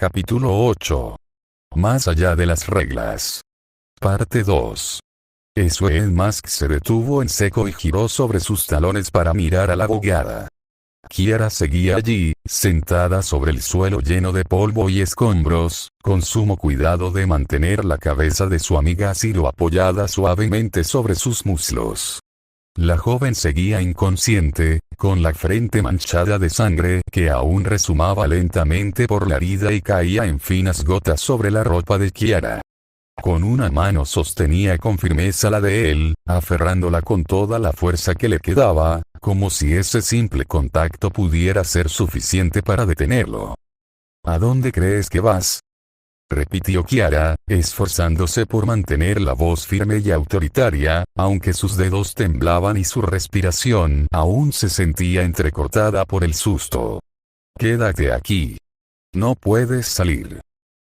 Capítulo 8. Más allá de las reglas. Parte 2. Suen Mask se detuvo en seco y giró sobre sus talones para mirar a la abogada. Kiara seguía allí, sentada sobre el suelo lleno de polvo y escombros, con sumo cuidado de mantener la cabeza de su amiga Zero apoyada suavemente sobre sus muslos. La joven seguía inconsciente, con la frente manchada de sangre que aún resumaba lentamente por la herida y caía en finas gotas sobre la ropa de Kiara. Con una mano sostenía con firmeza la de él, aferrándola con toda la fuerza que le quedaba, como si ese simple contacto pudiera ser suficiente para detenerlo. ¿A dónde crees que vas?, repitió Kiara, esforzándose por mantener la voz firme y autoritaria, aunque sus dedos temblaban y su respiración aún se sentía entrecortada por el susto. Quédate aquí. No puedes salir.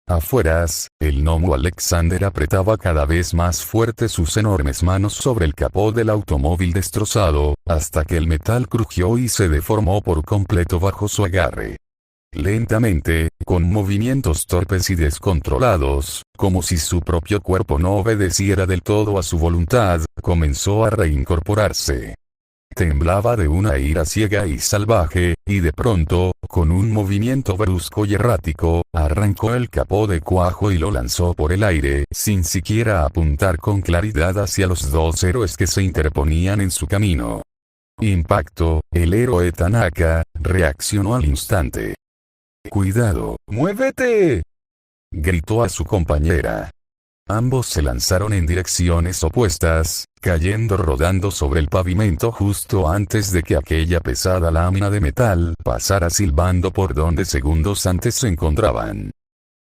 Afueras, el gnomo Alexander apretaba cada vez más fuerte sus enormes manos sobre el capó del automóvil destrozado, hasta que el metal crujió y se deformó por completo bajo su agarre. Lentamente, con movimientos torpes y descontrolados, como si su propio cuerpo no obedeciera del todo a su voluntad, comenzó a reincorporarse. Temblaba de una ira ciega y salvaje, y de pronto, con un movimiento brusco y errático, arrancó el capó de cuajo y lo lanzó por el aire, sin siquiera apuntar con claridad hacia los dos héroes que se interponían en su camino. Impacto, el héroe Tanaka reaccionó al instante. ¡Cuidado! ¡Muévete!, gritó a su compañera. Ambos se lanzaron en direcciones opuestas, cayendo rodando sobre el pavimento justo antes de que aquella pesada lámina de metal pasara silbando por donde segundos antes se encontraban.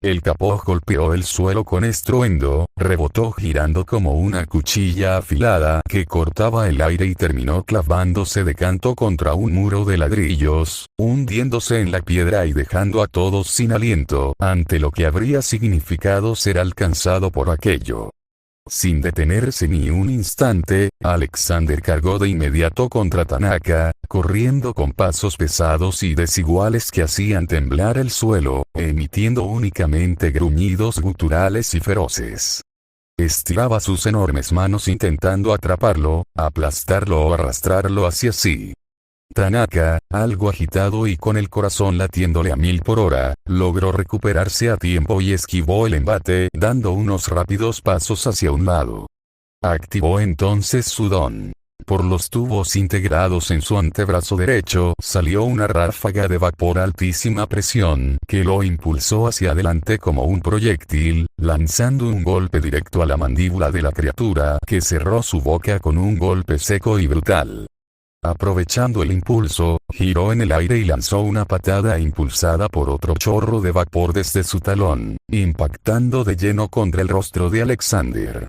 El capó golpeó el suelo con estruendo, rebotó girando como una cuchilla afilada que cortaba el aire y terminó clavándose de canto contra un muro de ladrillos, hundiéndose en la piedra y dejando a todos sin aliento ante lo que habría significado ser alcanzado por aquello. Sin detenerse ni un instante, Alexander cargó de inmediato contra Tanaka, corriendo con pasos pesados y desiguales que hacían temblar el suelo, emitiendo únicamente gruñidos guturales y feroces. Estiraba sus enormes manos intentando atraparlo, aplastarlo o arrastrarlo hacia sí. Tanaka, algo agitado y con el corazón latiéndole a 1000 por hora, logró recuperarse a tiempo y esquivó el embate dando unos rápidos pasos hacia un lado. Activó entonces su don. Por los tubos integrados en su antebrazo derecho salió una ráfaga de vapor a altísima presión que lo impulsó hacia adelante como un proyectil, lanzando un golpe directo a la mandíbula de la criatura que cerró su boca con un golpe seco y brutal. Aprovechando el impulso, giró en el aire y lanzó una patada impulsada por otro chorro de vapor desde su talón, impactando de lleno contra el rostro de Alexander.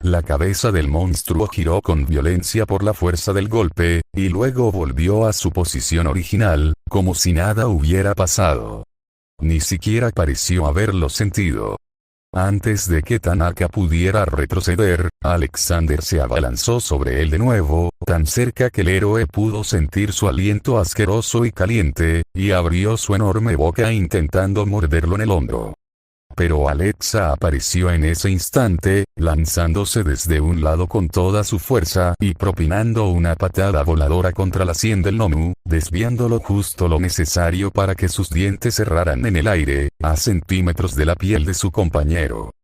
La cabeza del monstruo giró con violencia por la fuerza del golpe, y luego volvió a su posición original, como si nada hubiera pasado. Ni siquiera pareció haberlo sentido. Antes de que Tanaka pudiera retroceder, Alexander se abalanzó sobre él de nuevo, tan cerca que el héroe pudo sentir su aliento asqueroso y caliente, y abrió su enorme boca intentando morderlo en el hombro. Pero Alexa apareció en ese instante, lanzándose desde un lado con toda su fuerza y propinando una patada voladora contra la sien del gnomo, desviándolo justo lo necesario para que sus dientes cerraran en el aire, a centímetros de la piel de su compañero.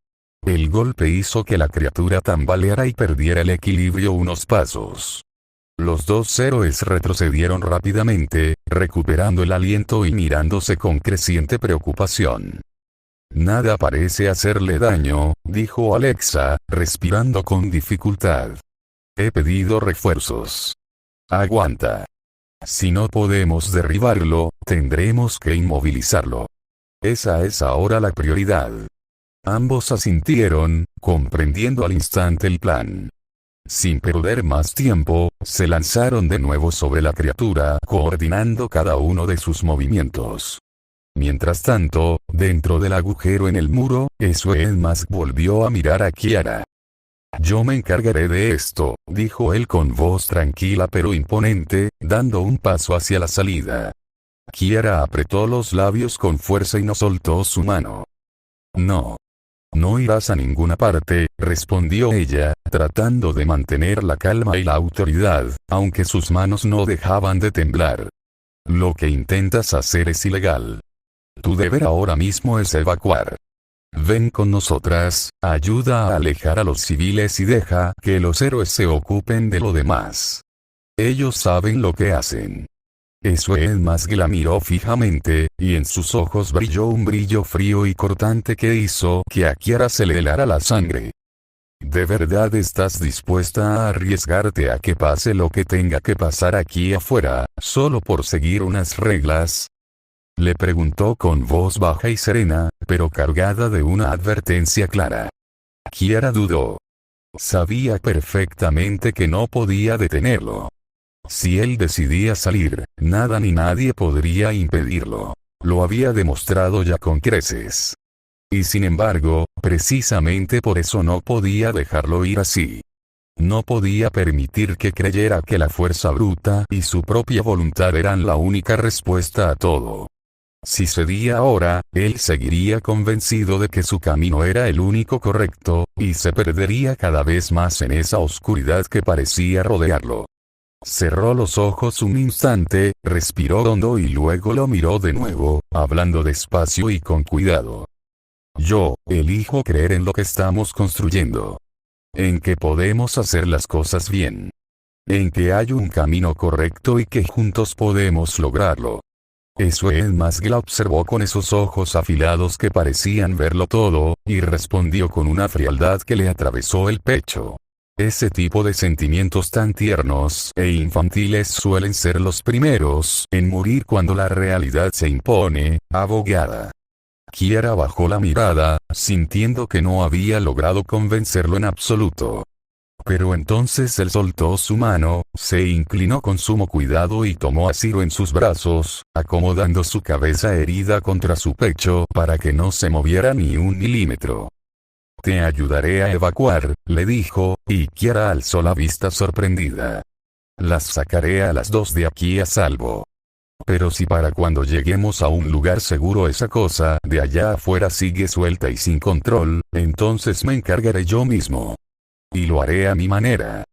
El golpe hizo que la criatura tambaleara y perdiera el equilibrio unos pasos. Los dos héroes retrocedieron rápidamente, recuperando el aliento y mirándose con creciente preocupación. Nada parece hacerle daño, dijo Alexa, respirando con dificultad. He pedido refuerzos. Aguanta. Si no podemos derribarlo, tendremos que inmovilizarlo. Esa es ahora la prioridad. Ambos asintieron, comprendiendo al instante el plan. Sin perder más tiempo, se lanzaron de nuevo sobre la criatura, coordinando cada uno de sus movimientos. Mientras tanto, dentro del agujero en el muro, Suen Mask volvió a mirar a Kiara. Yo me encargaré de esto, dijo él con voz tranquila pero imponente, dando un paso hacia la salida. Kiara apretó los labios con fuerza y no soltó su mano. No. No irás a ninguna parte, respondió ella, tratando de mantener la calma y la autoridad, aunque sus manos no dejaban de temblar. Lo que intentas hacer es ilegal. Tu deber ahora mismo es evacuar. Ven con nosotras, ayuda a alejar a los civiles y deja que los héroes se ocupen de lo demás. Ellos saben lo que hacen. Suen Mask la miró fijamente, y en sus ojos brilló un brillo frío y cortante que hizo que a Kiara se le helara la sangre. ¿De verdad estás dispuesta a arriesgarte a que pase lo que tenga que pasar aquí afuera, solo por seguir unas reglas? Le preguntó con voz baja y serena, pero cargada de una advertencia clara. Kiara dudó. Sabía perfectamente que no podía detenerlo. Si él decidía salir, nada ni nadie podría impedirlo. Lo había demostrado ya con creces. Y sin embargo, precisamente por eso no podía dejarlo ir así. No podía permitir que creyera que la fuerza bruta y su propia voluntad eran la única respuesta a todo. Si cedía ahora, él seguiría convencido de que su camino era el único correcto, y se perdería cada vez más en esa oscuridad que parecía rodearlo. Cerró los ojos un instante, respiró hondo y luego lo miró de nuevo, hablando despacio y con cuidado. Yo elijo creer en lo que estamos construyendo. En que podemos hacer las cosas bien. En que hay un camino correcto y que juntos podemos lograrlo. Suen Mask la observó con esos ojos afilados que parecían verlo todo, y respondió con una frialdad que le atravesó el pecho. Ese tipo de sentimientos tan tiernos e infantiles suelen ser los primeros en morir cuando la realidad se impone, abogada. Kiara bajó la mirada, sintiendo que no había logrado convencerlo en absoluto. Pero entonces él soltó su mano, se inclinó con sumo cuidado y tomó a Zero en sus brazos, acomodando su cabeza herida contra su pecho para que no se moviera ni un milímetro. Te ayudaré a evacuar, le dijo, y Kiara alzó la vista sorprendida. Las sacaré a las dos de aquí a salvo. Pero si para cuando lleguemos a un lugar seguro esa cosa de allá afuera sigue suelta y sin control, entonces me encargaré yo mismo. Y lo haré a mi manera.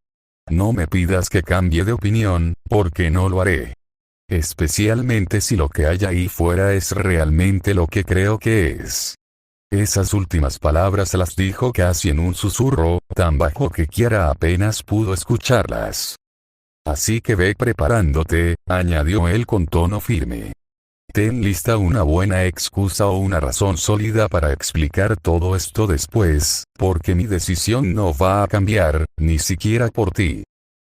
No me pidas que cambie de opinión, porque no lo haré. Especialmente si lo que hay ahí fuera es realmente lo que creo que es. Esas últimas palabras las dijo casi en un susurro, tan bajo que Kiara apenas pudo escucharlas. Así que ve preparándote, añadió él con tono firme. Ten lista una buena excusa o una razón sólida para explicar todo esto después, porque mi decisión no va a cambiar, ni siquiera por ti.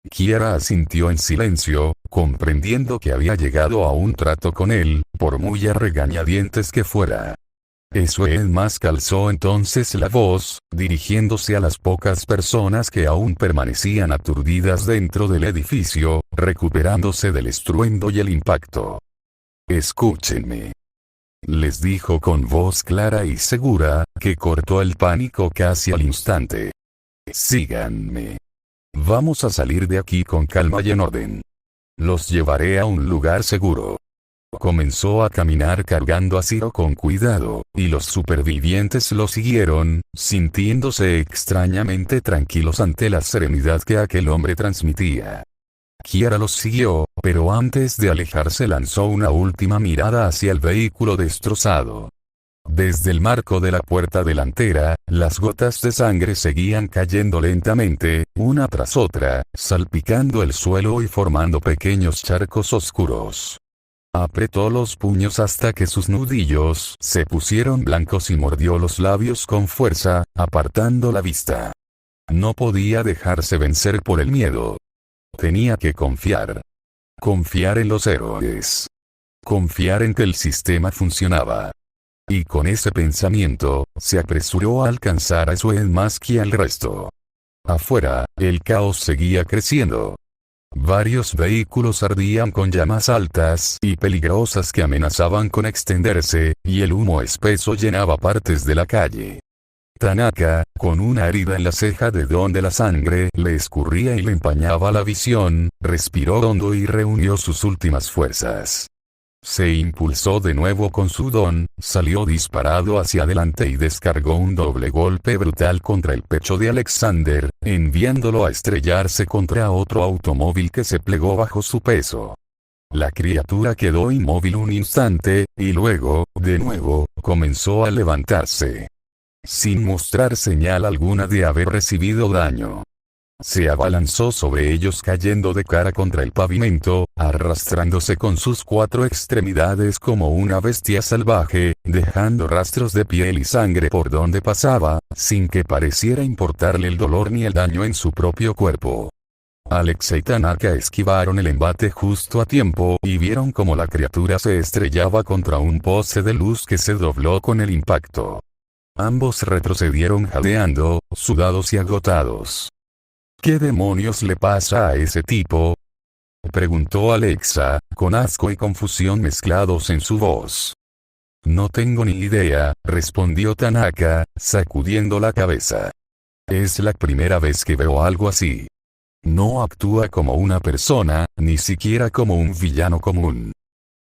Kiara asintió en silencio, comprendiendo que había llegado a un trato con él, por muy a regañadientes que fuera. Suen Mask alzó entonces la voz, dirigiéndose a las pocas personas que aún permanecían aturdidas dentro del edificio, recuperándose del estruendo y el impacto. Escúchenme. Les dijo con voz clara y segura, que cortó el pánico casi al instante. Síganme. Vamos a salir de aquí con calma y en orden. Los llevaré a un lugar seguro. Comenzó a caminar cargando a Zero con cuidado, y los supervivientes lo siguieron, sintiéndose extrañamente tranquilos ante la serenidad que aquel hombre transmitía. Kiara los siguió, pero antes de alejarse lanzó una última mirada hacia el vehículo destrozado. Desde el marco de la puerta delantera, las gotas de sangre seguían cayendo lentamente, una tras otra, salpicando el suelo y formando pequeños charcos oscuros. Apretó los puños hasta que sus nudillos se pusieron blancos y mordió los labios con fuerza, apartando la vista. No podía dejarse vencer por el miedo. Tenía que confiar. Confiar en los héroes. Confiar en que el sistema funcionaba. Y con ese pensamiento, se apresuró a alcanzar a Suen Mask y al resto. Afuera, el caos seguía creciendo. Varios vehículos ardían con llamas altas y peligrosas que amenazaban con extenderse, y el humo espeso llenaba partes de la calle. Tanaka, con una herida en la ceja de donde la sangre le escurría y le empañaba la visión, respiró hondo y reunió sus últimas fuerzas. Se impulsó de nuevo con su don, salió disparado hacia adelante y descargó un doble golpe brutal contra el pecho de Alexander, enviándolo a estrellarse contra otro automóvil que se plegó bajo su peso. La criatura quedó inmóvil un instante, y luego, de nuevo, comenzó a levantarse, sin mostrar señal alguna de haber recibido daño. Se abalanzó sobre ellos cayendo de cara contra el pavimento, arrastrándose con sus 4 extremidades como una bestia salvaje, dejando rastros de piel y sangre por donde pasaba, sin que pareciera importarle el dolor ni el daño en su propio cuerpo. Alexa y Tanaka esquivaron el embate justo a tiempo y vieron cómo la criatura se estrellaba contra un poste de luz que se dobló con el impacto. Ambos retrocedieron jadeando, sudados y agotados. ¿Qué demonios le pasa a ese tipo?, preguntó Alexa, con asco y confusión mezclados en su voz. No tengo ni idea, respondió Tanaka, sacudiendo la cabeza. Es la primera vez que veo algo así. No actúa como una persona, ni siquiera como un villano común.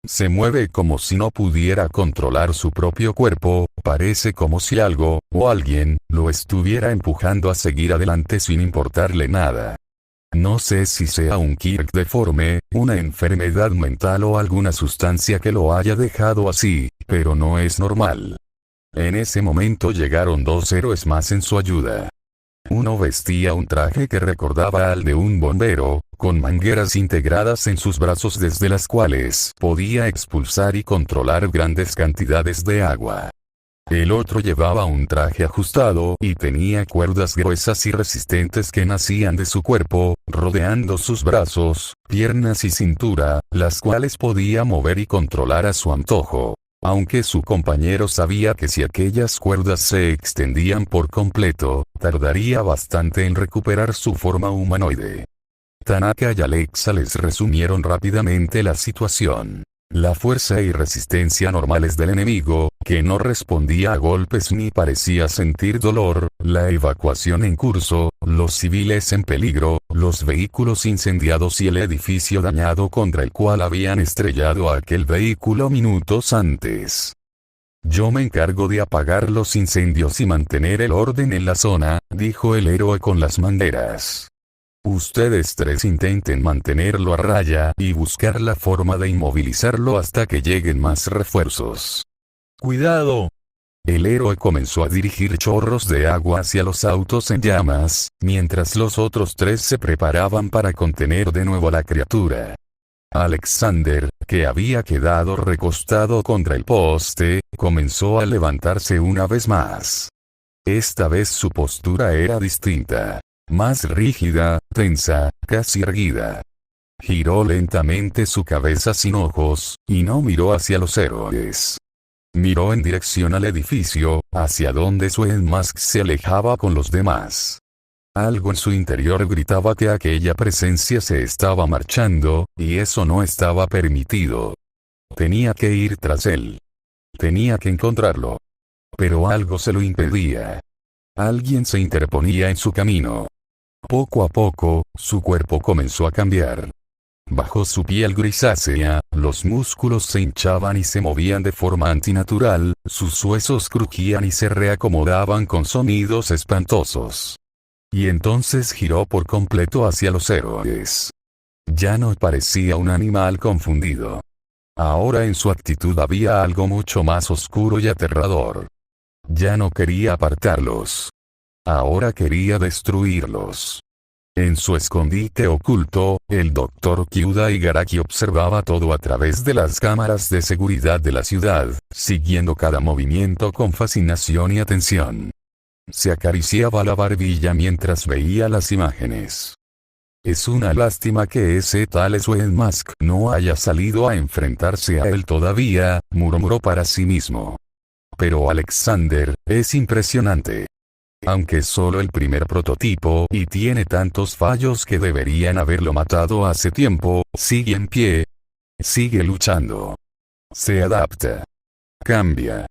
Se mueve como si no pudiera controlar su propio cuerpo, parece como si algo, o alguien, lo estuviera empujando a seguir adelante sin importarle nada. No sé si sea un Kirk deforme, una enfermedad mental o alguna sustancia que lo haya dejado así, pero no es normal. En ese momento llegaron 2 héroes más en su ayuda. Uno vestía un traje que recordaba al de un bombero, con mangueras integradas en sus brazos desde las cuales podía expulsar y controlar grandes cantidades de agua. El otro llevaba un traje ajustado y tenía cuerdas gruesas y resistentes que nacían de su cuerpo, rodeando sus brazos, piernas y cintura, las cuales podía mover y controlar a su antojo. Aunque su compañero sabía que si aquellas cuerdas se extendían por completo, tardaría bastante en recuperar su forma humanoide. Tanaka y Alexa les resumieron rápidamente la situación. La fuerza y resistencia normales del enemigo, que no respondía a golpes ni parecía sentir dolor, la evacuación en curso, los civiles en peligro, los vehículos incendiados y el edificio dañado contra el cual habían estrellado a aquel vehículo minutos antes. Yo me encargo de apagar los incendios y mantener el orden en la zona, dijo el héroe con las mangueras. Ustedes 3 intenten mantenerlo a raya y buscar la forma de inmovilizarlo hasta que lleguen más refuerzos. ¡Cuidado! El héroe comenzó a dirigir chorros de agua hacia los autos en llamas, mientras los otros 3 se preparaban para contener de nuevo a la criatura. Alexander, que había quedado recostado contra el poste, comenzó a levantarse una vez más. Esta vez su postura era distinta. Más rígida, tensa, casi erguida. Giró lentamente su cabeza sin ojos, y no miró hacia los héroes. Miró en dirección al edificio, hacia donde Mask se alejaba con los demás. Algo en su interior gritaba que aquella presencia se estaba marchando, y eso no estaba permitido. Tenía que ir tras él. Tenía que encontrarlo. Pero algo se lo impedía. Alguien se interponía en su camino. Poco a poco, su cuerpo comenzó a cambiar. Bajo su piel grisácea, los músculos se hinchaban y se movían de forma antinatural, sus huesos crujían y se reacomodaban con sonidos espantosos. Y entonces giró por completo hacia los héroes. Ya no parecía un animal confundido. Ahora en su actitud había algo mucho más oscuro y aterrador. Ya no quería apartarlos. Ahora quería destruirlos. En su escondite oculto, el Dr. Kyuda Igaraki observaba todo a través de las cámaras de seguridad de la ciudad, siguiendo cada movimiento con fascinación y atención. Se acariciaba la barbilla mientras veía las imágenes. Es una lástima que ese tal Mask no haya salido a enfrentarse a él todavía, murmuró para sí mismo. Pero Alexander, es impresionante. Aunque es solo el primer prototipo y tiene tantos fallos que deberían haberlo matado hace tiempo, sigue en pie. Sigue luchando. Se adapta. Cambia.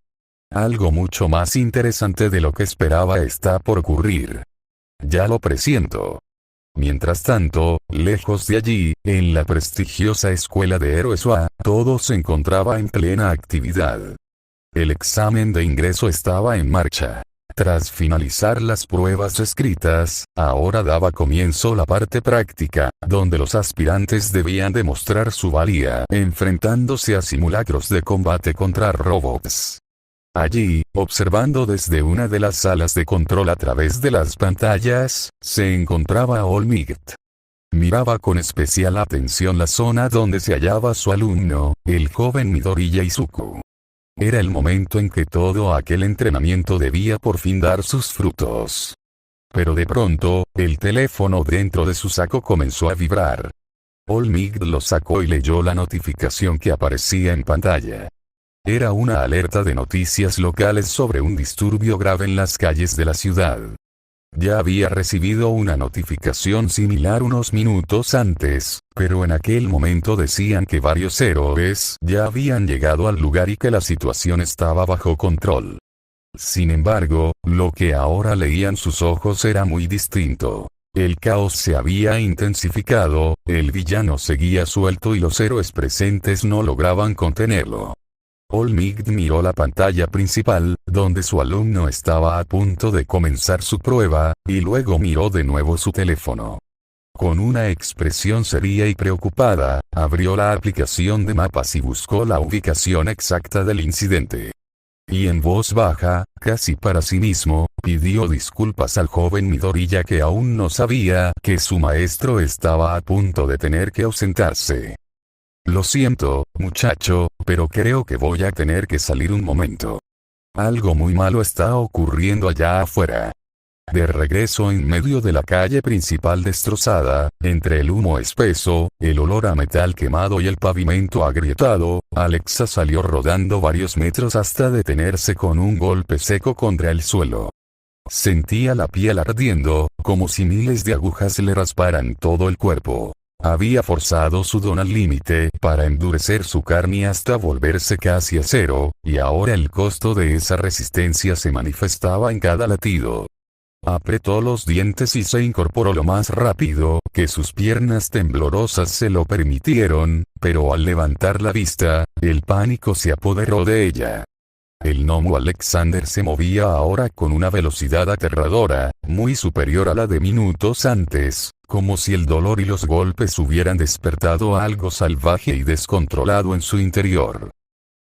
Algo mucho más interesante de lo que esperaba está por ocurrir. Ya lo presiento. Mientras tanto, lejos de allí, en la prestigiosa escuela de héroes OA, todo se encontraba en plena actividad. El examen de ingreso estaba en marcha. Tras finalizar las pruebas escritas, ahora daba comienzo la parte práctica, donde los aspirantes debían demostrar su valía enfrentándose a simulacros de combate contra robots. Allí, observando desde una de las salas de control a través de las pantallas, se encontraba Olmigt. Miraba con especial atención la zona donde se hallaba su alumno, el joven Midoriya Izuku. Era el momento en que todo aquel entrenamiento debía por fin dar sus frutos. Pero de pronto, el teléfono dentro de su saco comenzó a vibrar. Olmigt lo sacó y leyó la notificación que aparecía en pantalla. Era una alerta de noticias locales sobre un disturbio grave en las calles de la ciudad. Ya había recibido una notificación similar unos minutos antes, pero en aquel momento decían que varios héroes ya habían llegado al lugar y que la situación estaba bajo control. Sin embargo, lo que ahora leían sus ojos era muy distinto. El caos se había intensificado, el villano seguía suelto y los héroes presentes no lograban contenerlo. Olmigt miró la pantalla principal, donde su alumno estaba a punto de comenzar su prueba, y luego miró de nuevo su teléfono. Con una expresión seria y preocupada, abrió la aplicación de mapas y buscó la ubicación exacta del incidente. Y en voz baja, casi para sí mismo, pidió disculpas al joven Midoriya que aún no sabía que su maestro estaba a punto de tener que ausentarse. Lo siento, muchacho, pero creo que voy a tener que salir un momento. Algo muy malo está ocurriendo allá afuera. De regreso en medio de la calle principal destrozada, entre el humo espeso, el olor a metal quemado y el pavimento agrietado, Alexa salió rodando varios metros hasta detenerse con un golpe seco contra el suelo. Sentía la piel ardiendo, como si miles de agujas le rasparan todo el cuerpo. Había forzado su don al límite para endurecer su carne hasta volverse casi acero, y ahora el costo de esa resistencia se manifestaba en cada latido. Apretó los dientes y se incorporó lo más rápido que sus piernas temblorosas se lo permitieron, pero al levantar la vista, el pánico se apoderó de ella. El gnomo Alexander se movía ahora con una velocidad aterradora, muy superior a la de minutos antes, como si el dolor y los golpes hubieran despertado algo salvaje y descontrolado en su interior.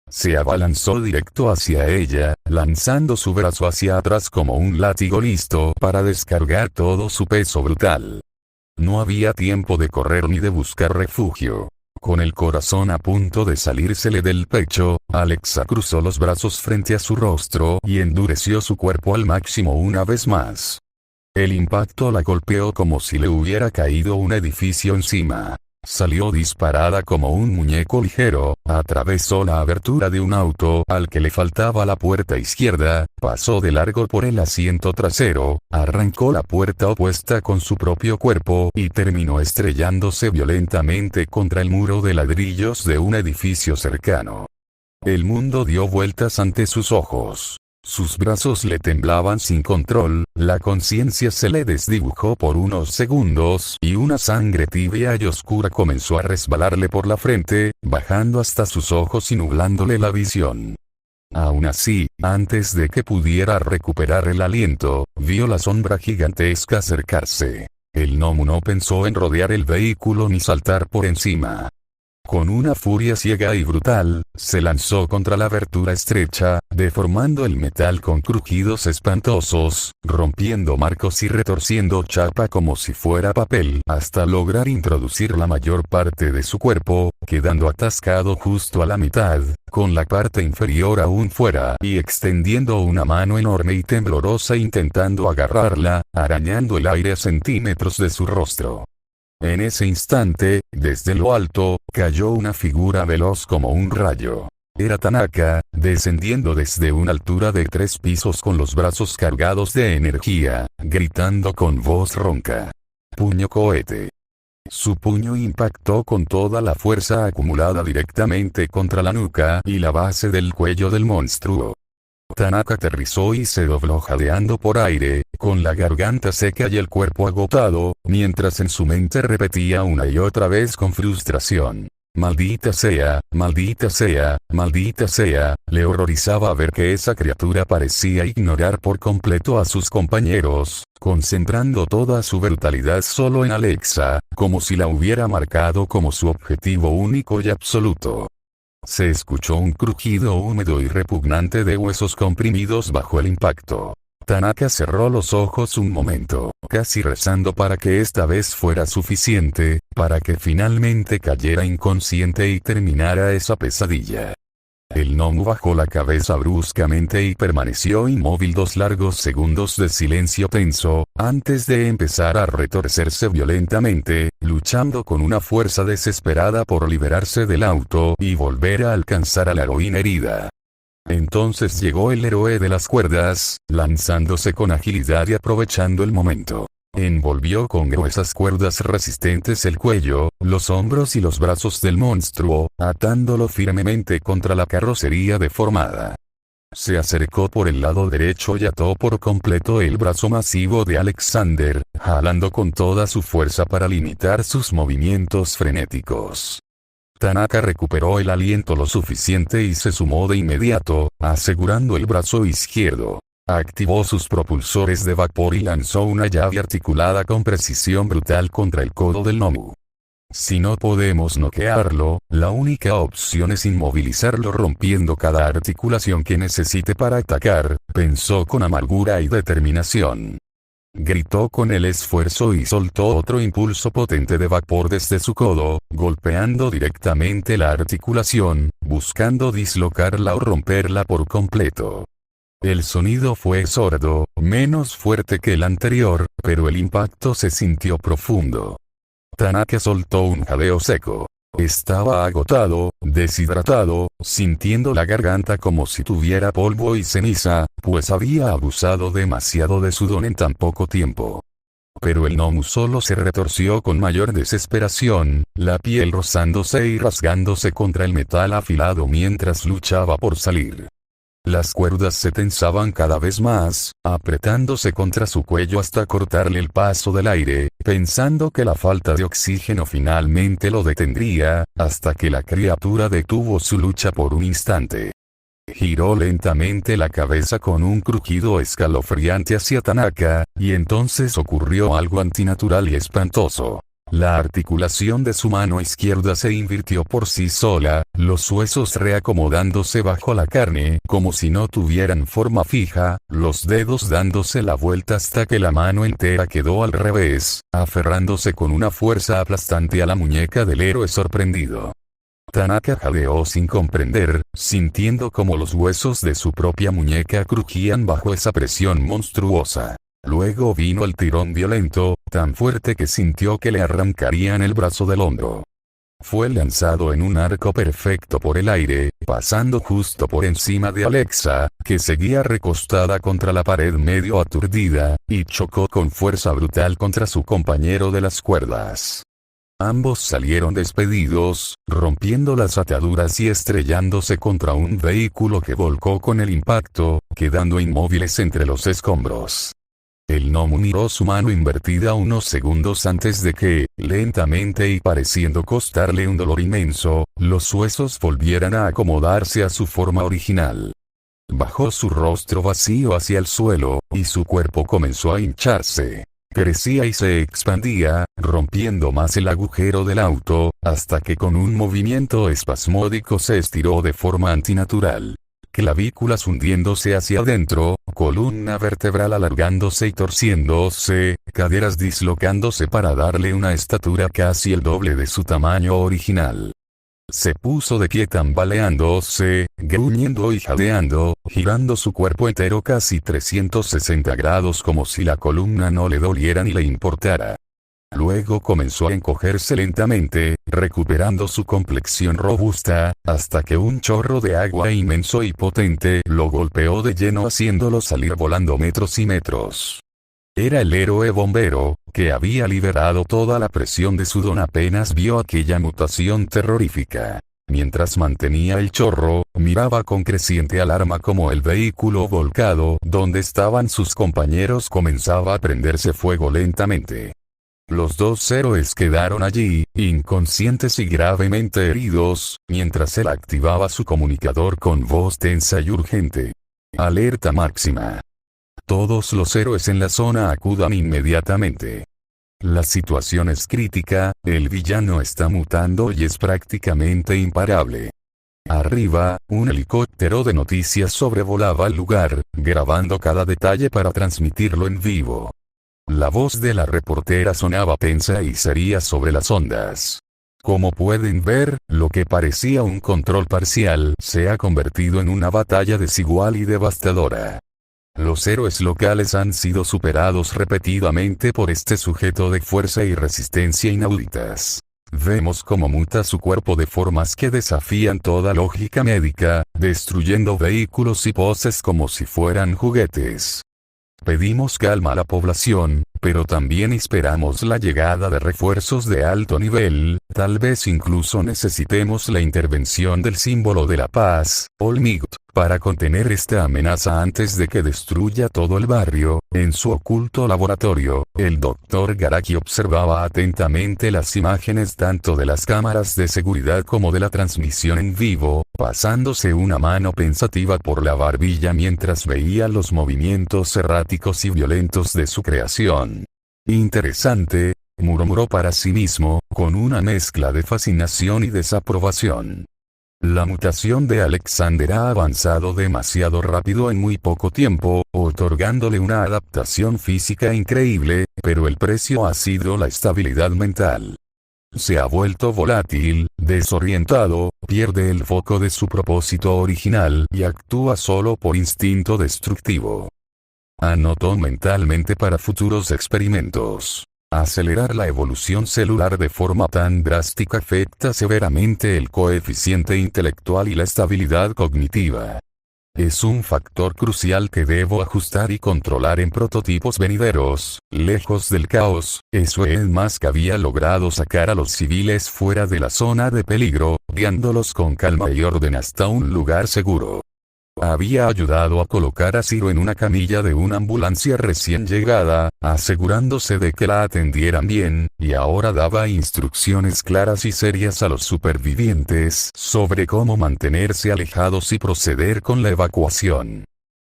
Se abalanzó directo hacia ella, lanzando su brazo hacia atrás como un látigo listo para descargar todo su peso brutal. No había tiempo de correr ni de buscar refugio. Con el corazón a punto de salírsele del pecho, Alexa cruzó los brazos frente a su rostro y endureció su cuerpo al máximo una vez más. El impacto la golpeó como si le hubiera caído un edificio encima. Salió disparada como un muñeco ligero, atravesó la abertura de un auto al que le faltaba la puerta izquierda, pasó de largo por el asiento trasero, arrancó la puerta opuesta con su propio cuerpo y terminó estrellándose violentamente contra el muro de ladrillos de un edificio cercano. El mundo dio vueltas ante sus ojos. Sus brazos le temblaban sin control, la conciencia se le desdibujó por unos segundos y una sangre tibia y oscura comenzó a resbalarle por la frente, bajando hasta sus ojos y nublándole la visión. Aún así, antes de que pudiera recuperar el aliento, vio la sombra gigantesca acercarse. El gnomo no pensó en rodear el vehículo ni saltar por encima. Con una furia ciega y brutal, se lanzó contra la abertura estrecha, deformando el metal con crujidos espantosos, rompiendo marcos y retorciendo chapa como si fuera papel, hasta lograr introducir la mayor parte de su cuerpo, quedando atascado justo a la mitad, con la parte inferior aún fuera y extendiendo una mano enorme y temblorosa intentando agarrarla, arañando el aire a centímetros de su rostro. En ese instante, desde lo alto, cayó una figura veloz como un rayo. Era Tanaka, descendiendo desde una altura de 3 pisos con los brazos cargados de energía, gritando con voz ronca. Puño cohete. Su puño impactó con toda la fuerza acumulada directamente contra la nuca y la base del cuello del monstruo. Tanaka aterrizó y se dobló jadeando por aire, con la garganta seca y el cuerpo agotado, mientras en su mente repetía una y otra vez con frustración: maldita sea, maldita sea, maldita sea. Le horrorizaba ver que esa criatura parecía ignorar por completo a sus compañeros, concentrando toda su brutalidad solo en Alexa, como si la hubiera marcado como su objetivo único y absoluto. Se escuchó un crujido húmedo y repugnante de huesos comprimidos bajo el impacto. Tanaka cerró los ojos un momento, casi rezando para que esta vez fuera suficiente, para que finalmente cayera inconsciente y terminara esa pesadilla. El gnomo bajó la cabeza bruscamente y permaneció inmóvil 2 largos segundos de silencio tenso, antes de empezar a retorcerse violentamente, luchando con una fuerza desesperada por liberarse del auto y volver a alcanzar a la heroína herida. Entonces llegó el héroe de las cuerdas, lanzándose con agilidad y aprovechando el momento. Envolvió con gruesas cuerdas resistentes el cuello, los hombros y los brazos del monstruo, atándolo firmemente contra la carrocería deformada. Se acercó por el lado derecho y ató por completo el brazo masivo de Alexander, jalando con toda su fuerza para limitar sus movimientos frenéticos. Tanaka recuperó el aliento lo suficiente y se sumó de inmediato, asegurando el brazo izquierdo. Activó sus propulsores de vapor y lanzó una llave articulada con precisión brutal contra el codo del gnomo. Si no podemos noquearlo, la única opción es inmovilizarlo rompiendo cada articulación que necesite para atacar, pensó con amargura y determinación. Gritó con el esfuerzo y soltó otro impulso potente de vapor desde su codo, golpeando directamente la articulación, buscando dislocarla o romperla por completo. El sonido fue sordo, menos fuerte que el anterior, pero el impacto se sintió profundo. Tanaka soltó un jadeo seco. Estaba agotado, deshidratado, sintiendo la garganta como si tuviera polvo y ceniza, pues había abusado demasiado de su don en tan poco tiempo. Pero el gnomo solo se retorció con mayor desesperación, la piel rozándose y rasgándose contra el metal afilado mientras luchaba por salir. Las cuerdas se tensaban cada vez más, apretándose contra su cuello hasta cortarle el paso del aire, pensando que la falta de oxígeno finalmente lo detendría, hasta que la criatura detuvo su lucha por un instante. Giró lentamente la cabeza con un crujido escalofriante hacia Tanaka, y entonces ocurrió algo antinatural y espantoso. La articulación de su mano izquierda se invirtió por sí sola, los huesos reacomodándose bajo la carne como si no tuvieran forma fija, los dedos dándose la vuelta hasta que la mano entera quedó al revés, aferrándose con una fuerza aplastante a la muñeca del héroe sorprendido. Tanaka jadeó sin comprender, sintiendo como los huesos de su propia muñeca crujían bajo esa presión monstruosa. Luego vino el tirón violento, tan fuerte que sintió que le arrancarían el brazo del hombro. Fue lanzado en un arco perfecto por el aire, pasando justo por encima de Alexa, que seguía recostada contra la pared medio aturdida, y chocó con fuerza brutal contra su compañero de las cuerdas. Ambos salieron despedidos, rompiendo las ataduras y estrellándose contra un vehículo que volcó con el impacto, quedando inmóviles entre los escombros. El gnomo miró su mano invertida unos segundos antes de que, lentamente y pareciendo costarle un dolor inmenso, los huesos volvieran a acomodarse a su forma original. Bajó su rostro vacío hacia el suelo, y su cuerpo comenzó a hincharse. Crecía y se expandía, rompiendo más el agujero del auto, hasta que con un movimiento espasmódico se estiró de forma antinatural. Clavículas hundiéndose hacia adentro, columna vertebral alargándose y torciéndose, caderas dislocándose para darle una estatura casi el doble de su tamaño original. Se puso de pie tambaleándose, gruñendo y jadeando, girando su cuerpo entero casi 360 grados como si la columna no le doliera ni le importara. Luego comenzó a encogerse lentamente, recuperando su complexión robusta, hasta que un chorro de agua inmenso y potente lo golpeó de lleno haciéndolo salir volando metros y metros. Era el héroe bombero, que había liberado toda la presión de su don apenas vio aquella mutación terrorífica. Mientras mantenía el chorro, miraba con creciente alarma como el vehículo volcado donde estaban sus compañeros comenzaba a prenderse fuego lentamente. Los dos héroes quedaron allí, inconscientes y gravemente heridos, mientras él activaba su comunicador con voz tensa y urgente. Alerta máxima. Todos los héroes en la zona acudan inmediatamente. La situación es crítica, el villano está mutando y es prácticamente imparable. Arriba, un helicóptero de noticias sobrevolaba el lugar, grabando cada detalle para transmitirlo en vivo. La voz de la reportera sonaba tensa y seria sobre las ondas. Como pueden ver, lo que parecía un control parcial se ha convertido en una batalla desigual y devastadora. Los héroes locales han sido superados repetidamente por este sujeto de fuerza y resistencia inauditas. Vemos cómo muta su cuerpo de formas que desafían toda lógica médica, destruyendo vehículos y poses como si fueran juguetes. Pedimos calma a la población, pero también esperamos la llegada de refuerzos de alto nivel, tal vez incluso necesitemos la intervención del símbolo de la paz, Olmigot, para contener esta amenaza antes de que destruya todo el barrio. En su oculto laboratorio, el Dr. Garaki observaba atentamente las imágenes tanto de las cámaras de seguridad como de la transmisión en vivo, pasándose una mano pensativa por la barbilla mientras veía los movimientos erráticos y violentos de su creación. Interesante, murmuró para sí mismo, con una mezcla de fascinación y desaprobación. La mutación de Alexander ha avanzado demasiado rápido en muy poco tiempo, otorgándole una adaptación física increíble, pero el precio ha sido la estabilidad mental. Se ha vuelto volátil, desorientado, pierde el foco de su propósito original y actúa solo por instinto destructivo. Anotó mentalmente para futuros experimentos. Acelerar la evolución celular de forma tan drástica afecta severamente el coeficiente intelectual y la estabilidad cognitiva. Es un factor crucial que debo ajustar y controlar en prototipos venideros, lejos del caos. Eso es más que había logrado sacar a los civiles fuera de la zona de peligro, guiándolos con calma y orden hasta un lugar seguro. Había ayudado a colocar a Zero en una camilla de una ambulancia recién llegada, asegurándose de que la atendieran bien, y ahora daba instrucciones claras y serias a los supervivientes sobre cómo mantenerse alejados y proceder con la evacuación.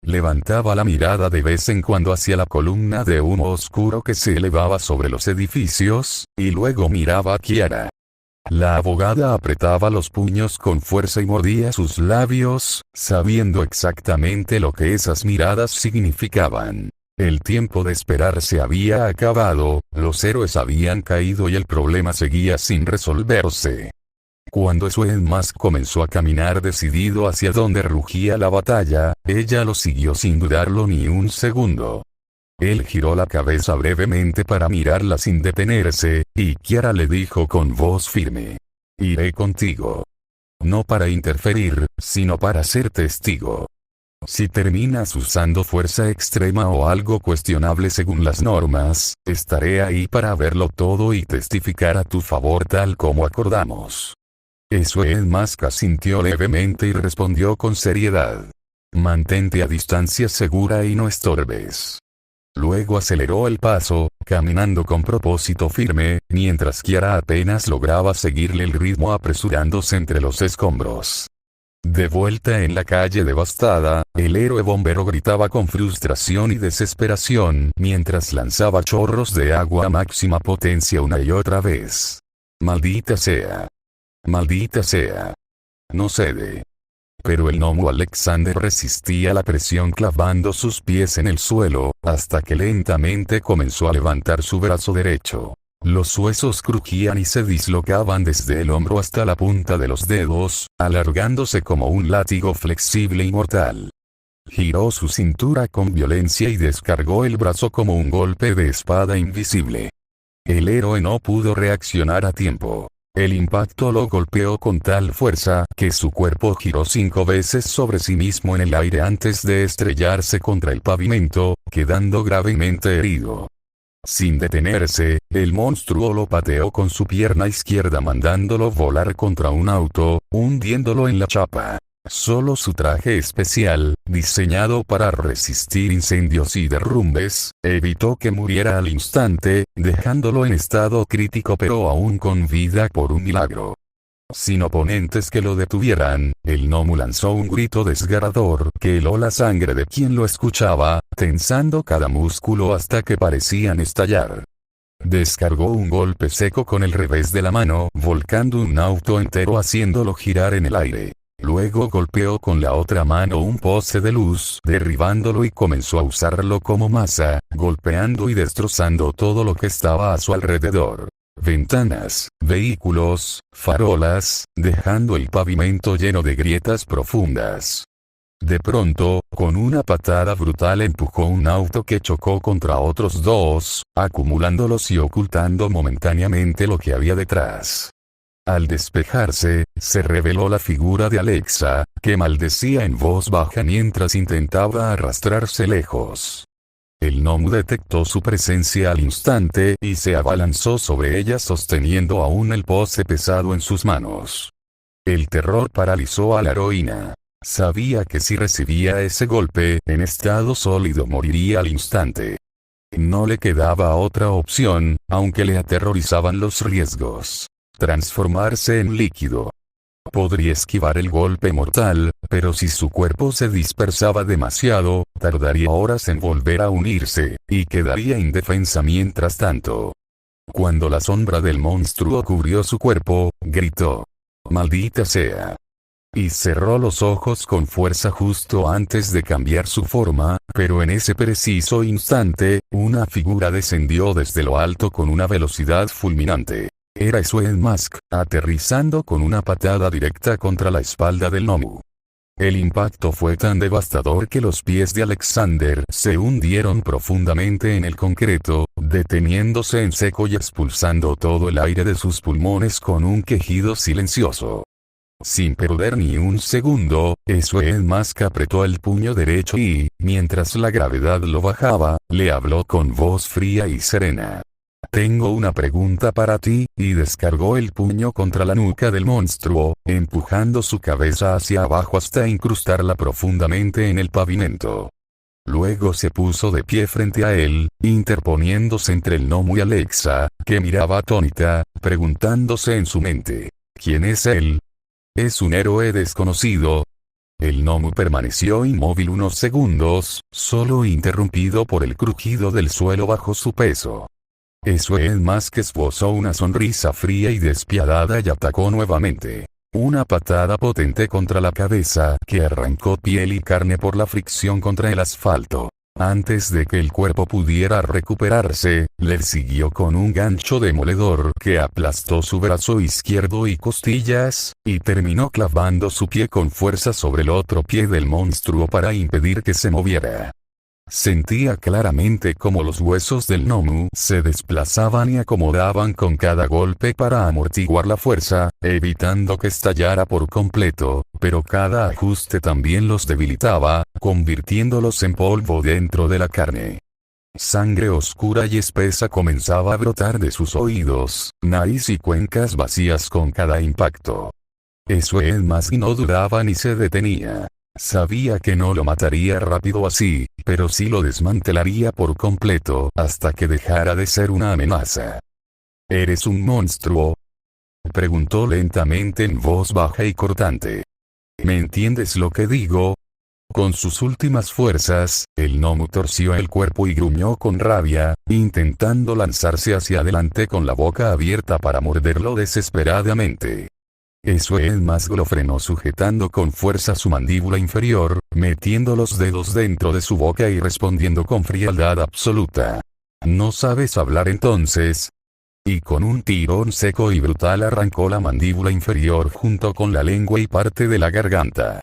Levantaba la mirada de vez en cuando hacia la columna de humo oscuro que se elevaba sobre los edificios, y luego miraba a Kiara. La abogada apretaba los puños con fuerza y mordía sus labios, sabiendo exactamente lo que esas miradas significaban. El tiempo de esperar se había acabado, los héroes habían caído y el problema seguía sin resolverse. Cuando Suen Mask comenzó a caminar decidido hacia donde rugía la batalla, ella lo siguió sin dudarlo ni un segundo. Él giró la cabeza brevemente para mirarla sin detenerse, y Kiara le dijo con voz firme: «Iré contigo. No para interferir, sino para ser testigo. Si terminas usando fuerza extrema o algo cuestionable según las normas, estaré ahí para verlo todo y testificar a tu favor tal como acordamos». Suen Mask asintió levemente y respondió con seriedad: «Mantente a distancia segura y no estorbes». Luego aceleró el paso, caminando con propósito firme, mientras Kiara apenas lograba seguirle el ritmo apresurándose entre los escombros. De vuelta en la calle devastada, el héroe bombero gritaba con frustración y desesperación mientras lanzaba chorros de agua a máxima potencia una y otra vez. «Maldita sea. Maldita sea. No cede». Pero el gnomo Alexander resistía la presión clavando sus pies en el suelo, hasta que lentamente comenzó a levantar su brazo derecho. Los huesos crujían y se dislocaban desde el hombro hasta la punta de los dedos, alargándose como un látigo flexible y mortal. Giró su cintura con violencia y descargó el brazo como un golpe de espada invisible. El héroe no pudo reaccionar a tiempo. El impacto lo golpeó con tal fuerza que su cuerpo giró 5 veces sobre sí mismo en el aire antes de estrellarse contra el pavimento, quedando gravemente herido. Sin detenerse, el monstruo lo pateó con su pierna izquierda mandándolo volar contra un auto, hundiéndolo en la chapa. Solo su traje especial, diseñado para resistir incendios y derrumbes, evitó que muriera al instante, dejándolo en estado crítico pero aún con vida por un milagro. Sin oponentes que lo detuvieran, el gnomo lanzó un grito desgarrador que heló la sangre de quien lo escuchaba, tensando cada músculo hasta que parecían estallar. Descargó un golpe seco con el revés de la mano, volcando un auto entero haciéndolo girar en el aire. Luego golpeó con la otra mano un poste de luz, derribándolo y comenzó a usarlo como masa, golpeando y destrozando todo lo que estaba a su alrededor. Ventanas, vehículos, farolas, dejando el pavimento lleno de grietas profundas. De pronto, con una patada brutal empujó un auto que chocó contra otros dos, acumulándolos y ocultando momentáneamente lo que había detrás. Al despejarse, se reveló la figura de Alexa, que maldecía en voz baja mientras intentaba arrastrarse lejos. El gnomo detectó su presencia al instante y se abalanzó sobre ella sosteniendo aún el poste pesado en sus manos. El terror paralizó a la heroína. Sabía que si recibía ese golpe, en estado sólido moriría al instante. No le quedaba otra opción, aunque le aterrorizaban los riesgos. Transformarse en líquido. Podría esquivar el golpe mortal, pero si su cuerpo se dispersaba demasiado, tardaría horas en volver a unirse, y quedaría indefensa mientras tanto. Cuando la sombra del monstruo cubrió su cuerpo, gritó: «¡Maldita sea!» y cerró los ojos con fuerza justo antes de cambiar su forma, pero en ese preciso instante, una figura descendió desde lo alto con una velocidad fulminante. Era Sven Mask, aterrizando con una patada directa contra la espalda del gnomo. El impacto fue tan devastador que los pies de Alexander se hundieron profundamente en el concreto, deteniéndose en seco y expulsando todo el aire de sus pulmones con un quejido silencioso. Sin perder ni un segundo, Sven Mask apretó el puño derecho y, mientras la gravedad lo bajaba, le habló con voz fría y serena. «Tengo una pregunta para ti», y descargó el puño contra la nuca del monstruo, empujando su cabeza hacia abajo hasta incrustarla profundamente en el pavimento. Luego se puso de pie frente a él, interponiéndose entre el gnomo y Alexa, que miraba atónita, preguntándose en su mente: ¿quién es él? ¿Es un héroe desconocido? El gnomo permaneció inmóvil unos segundos, solo interrumpido por el crujido del suelo bajo su peso. Sven Mask esbozó una sonrisa fría y despiadada y atacó nuevamente. Una patada potente contra la cabeza que arrancó piel y carne por la fricción contra el asfalto. Antes de que el cuerpo pudiera recuperarse, le siguió con un gancho demoledor que aplastó su brazo izquierdo y costillas, y terminó clavando su pie con fuerza sobre el otro pie del monstruo para impedir que se moviera. Sentía claramente cómo los huesos del gnomo se desplazaban y acomodaban con cada golpe para amortiguar la fuerza, evitando que estallara por completo, pero cada ajuste también los debilitaba, convirtiéndolos en polvo dentro de la carne. Sangre oscura y espesa comenzaba a brotar de sus oídos, nariz y cuencas vacías con cada impacto. Sven Mask no dudaba ni se detenía. Sabía que no lo mataría rápido así, pero sí lo desmantelaría por completo hasta que dejara de ser una amenaza. ¿Eres un monstruo?, preguntó lentamente en voz baja y cortante. ¿Me entiendes lo que digo? Con sus últimas fuerzas, el gnomo torció el cuerpo y gruñó con rabia, intentando lanzarse hacia adelante con la boca abierta para morderlo desesperadamente. Sven Mask lo frenó sujetando con fuerza su mandíbula inferior, metiendo los dedos dentro de su boca y respondiendo con frialdad absoluta: ¿No sabes hablar entonces? Y con un tirón seco y brutal arrancó la mandíbula inferior junto con la lengua y parte de la garganta.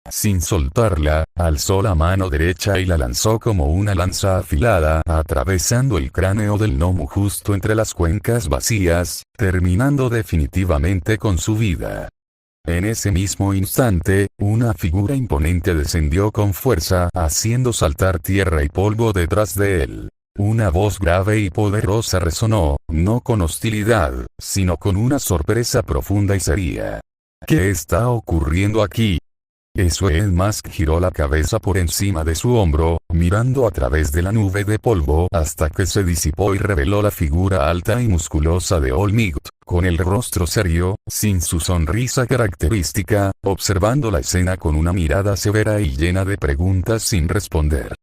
Sin soltarla, alzó la mano derecha y la lanzó como una lanza afilada, atravesando el cráneo del gnomo justo entre las cuencas vacías, terminando definitivamente con su vida. En ese mismo instante, una figura imponente descendió con fuerza, haciendo saltar tierra y polvo detrás de él. Una voz grave y poderosa resonó, no con hostilidad, sino con una sorpresa profunda y seria. ¿Qué está ocurriendo aquí? Elon Musk giró la cabeza por encima de su hombro, mirando a través de la nube de polvo hasta que se disipó y reveló la figura alta y musculosa de Olmigt, con el rostro serio, sin su sonrisa característica, observando la escena con una mirada severa y llena de preguntas sin responder.